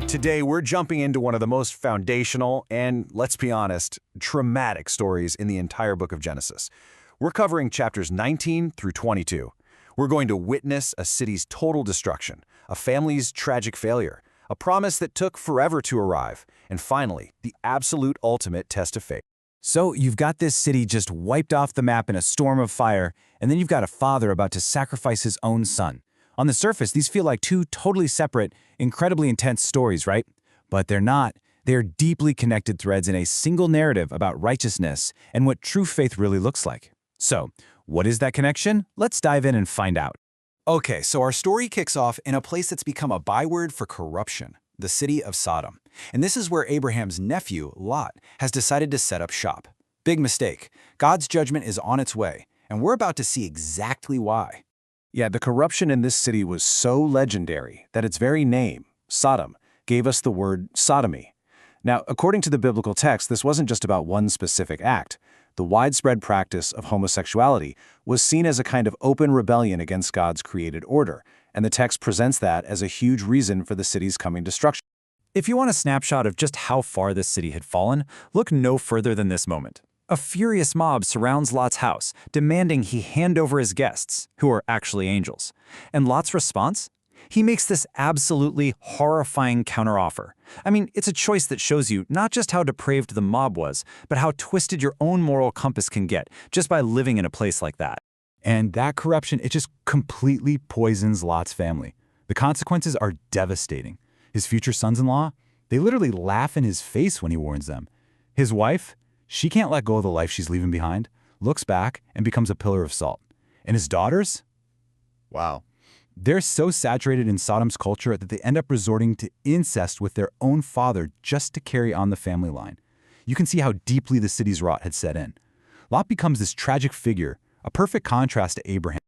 Today, we're jumping into one of the most foundational and, let's be honest, traumatic stories in the entire book of Genesis. We're covering chapters 19 through 22. We're going to witness a city's total destruction, a family's tragic failure, a promise that took forever to arrive, and finally, the absolute ultimate test of faith. So you've got this city just wiped off the map in a storm of fire, and then you've got a father about to sacrifice his own son. On the surface, these feel like two totally separate, incredibly intense stories, right? But they're not. They're deeply connected threads in a single narrative about righteousness and what true faith really looks like. So, what is that connection? Let's dive in and find out. Okay, so our story kicks off in a place that's become a byword for corruption, the city of Sodom. And this is where Abraham's nephew, Lot, has decided to set up shop. Big mistake. God's judgment is on its way, and we're about to see exactly why. Yeah, the corruption in this city was so legendary that its very name, Sodom, gave us the word sodomy. Now, according to the biblical text, this wasn't just about one specific act. The widespread practice of homosexuality was seen as a kind of open rebellion against God's created order, and the text presents that as a huge reason for the city's coming destruction. If you want a snapshot of just how far this city had fallen, look no further than this moment. A furious mob surrounds Lot's house, demanding he hand over his guests, who are actually angels. And Lot's response? He makes this absolutely horrifying counteroffer. I mean, it's a choice that shows you not just how depraved the mob was, but how twisted your own moral compass can get just by living in a place like that. And that corruption, it just completely poisons Lot's family. The consequences are devastating. His future sons-in-law, they literally laugh in his face when he warns them. His wife, she can't let go of the life she's leaving behind, looks back, and becomes a pillar of salt. And his daughters? Wow. They're so saturated in Sodom's culture that they end up resorting to incest with their own father just to carry on the family line. You can see how deeply the city's rot had set in. Lot becomes this tragic figure, a perfect contrast to Abraham.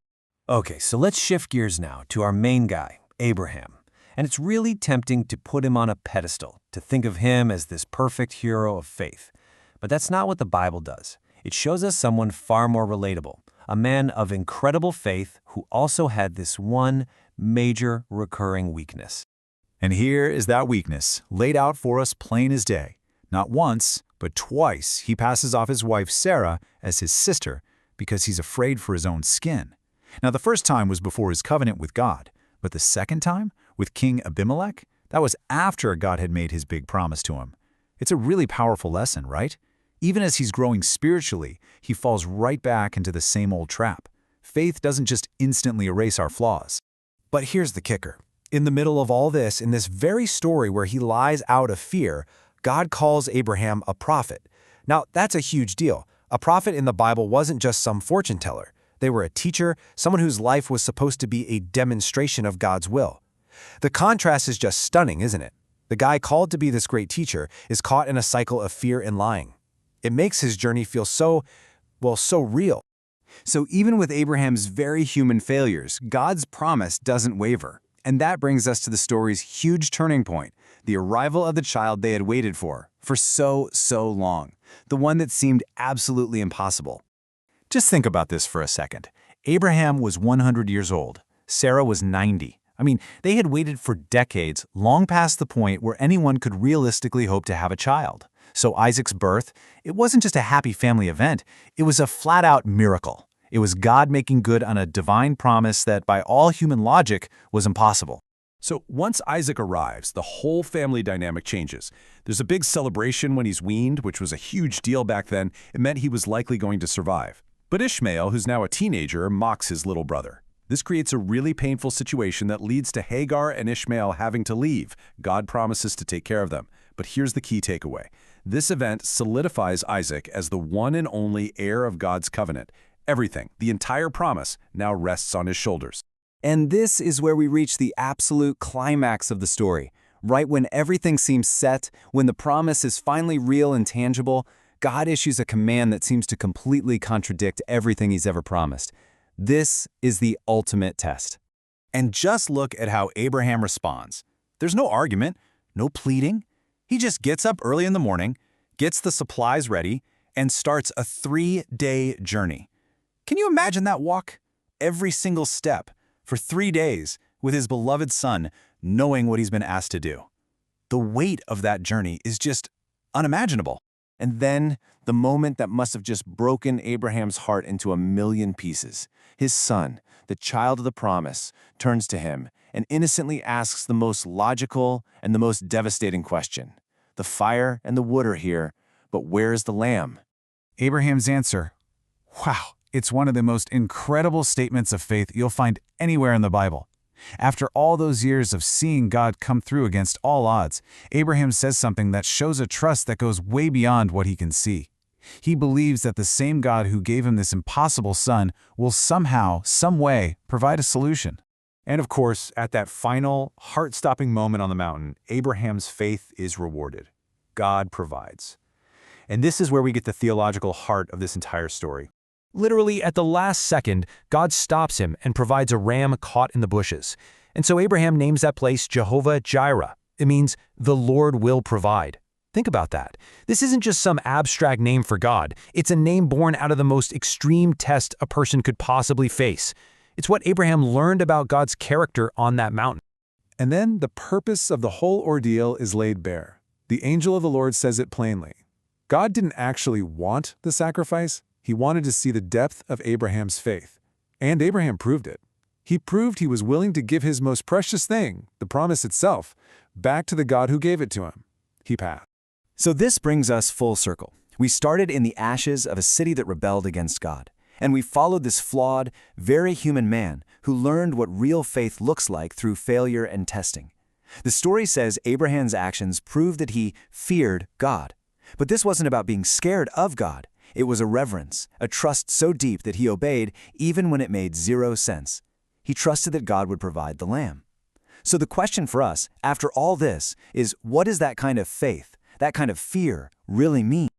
Okay, so let's shift gears now to our main guy, Abraham. And it's really tempting to put him on a pedestal, to think of him as this perfect hero of faith. But that's not what the Bible does. It shows us someone far more relatable, a man of incredible faith who also had this one major recurring weakness. And here is that weakness, laid out for us plain as day. Not once, but twice, he passes off his wife Sarah as his sister because he's afraid for his own skin. Now, the first time was before his covenant with God, but the second time, with King Abimelech, that was after God had made his big promise to him. It's a really powerful lesson, right? Even as he's growing spiritually, he falls right back into the same old trap. Faith doesn't just instantly erase our flaws. But here's the kicker. In the middle of all this, in this very story where he lies out of fear, God calls Abraham a prophet. Now, that's a huge deal. A prophet in the Bible wasn't just some fortune teller. They were a teacher, someone whose life was supposed to be a demonstration of God's will. The contrast is just stunning, isn't it? The guy called to be this great teacher is caught in a cycle of fear and lying. It makes his journey feel so real. So even with Abraham's very human failures, God's promise doesn't waver. And that brings us to the story's huge turning point, the arrival of the child they had waited for so long, the one that seemed absolutely impossible. Just think about this for a second. Abraham was 100 years old. Sarah was 90. I mean, they had waited for decades, long past the point where anyone could realistically hope to have a child. So Isaac's birth, it wasn't just a happy family event, it was a flat-out miracle. It was God making good on a divine promise that, by all human logic, was impossible. So once Isaac arrives, the whole family dynamic changes. There's a big celebration when he's weaned, which was a huge deal back then. It meant he was likely going to survive. But Ishmael, who's now a teenager, mocks his little brother. This creates a really painful situation that leads to Hagar and Ishmael having to leave. God promises to take care of them. But here's the key takeaway. This event solidifies Isaac as the one and only heir of God's covenant. Everything, the entire promise, now rests on his shoulders. And this is where we reach the absolute climax of the story. Right when everything seems set, when the promise is finally real and tangible, God issues a command that seems to completely contradict everything he's ever promised. This is the ultimate test. And just look at how Abraham responds. There's no argument, no pleading. He just gets up early in the morning, gets the supplies ready, and starts a 3-day journey. Can you imagine that walk? Every single step, for 3 days, with his beloved son, knowing what he's been asked to do. The weight of that journey is just unimaginable. And then, the moment that must have just broken Abraham's heart into a million pieces. His son, the child of the promise, turns to him and innocently asks the most logical and the most devastating question. The fire and the wood are here, but where's the lamb? Abraham's answer, wow, it's one of the most incredible statements of faith you'll find anywhere in the Bible. After all those years of seeing God come through against all odds, Abraham says something that shows a trust that goes way beyond what he can see. He believes that the same God who gave him this impossible son will somehow, some way, provide a solution. And of course, at that final, heart-stopping moment on the mountain, Abraham's faith is rewarded. God provides. And this is where we get the theological heart of this entire story. Literally, at the last second, God stops him and provides a ram caught in the bushes. And so Abraham names that place Jehovah Jireh. It means, the Lord will provide. Think about that. This isn't just some abstract name for God. It's a name born out of the most extreme test a person could possibly face. It's what Abraham learned about God's character on that mountain. And then the purpose of the whole ordeal is laid bare. The angel of the Lord says it plainly. God didn't actually want the sacrifice. He wanted to see the depth of Abraham's faith. And Abraham proved it. He proved he was willing to give his most precious thing, the promise itself, back to the God who gave it to him. He passed. So this brings us full circle. We started in the ashes of a city that rebelled against God. And we followed this flawed, very human man who learned what real faith looks like through failure and testing. The story says Abraham's actions proved that he feared God. But this wasn't about being scared of God. It was a reverence, a trust so deep that he obeyed even when it made zero sense. He trusted that God would provide the lamb. So the question for us, after all this, is what does that kind of faith, that kind of fear, really mean?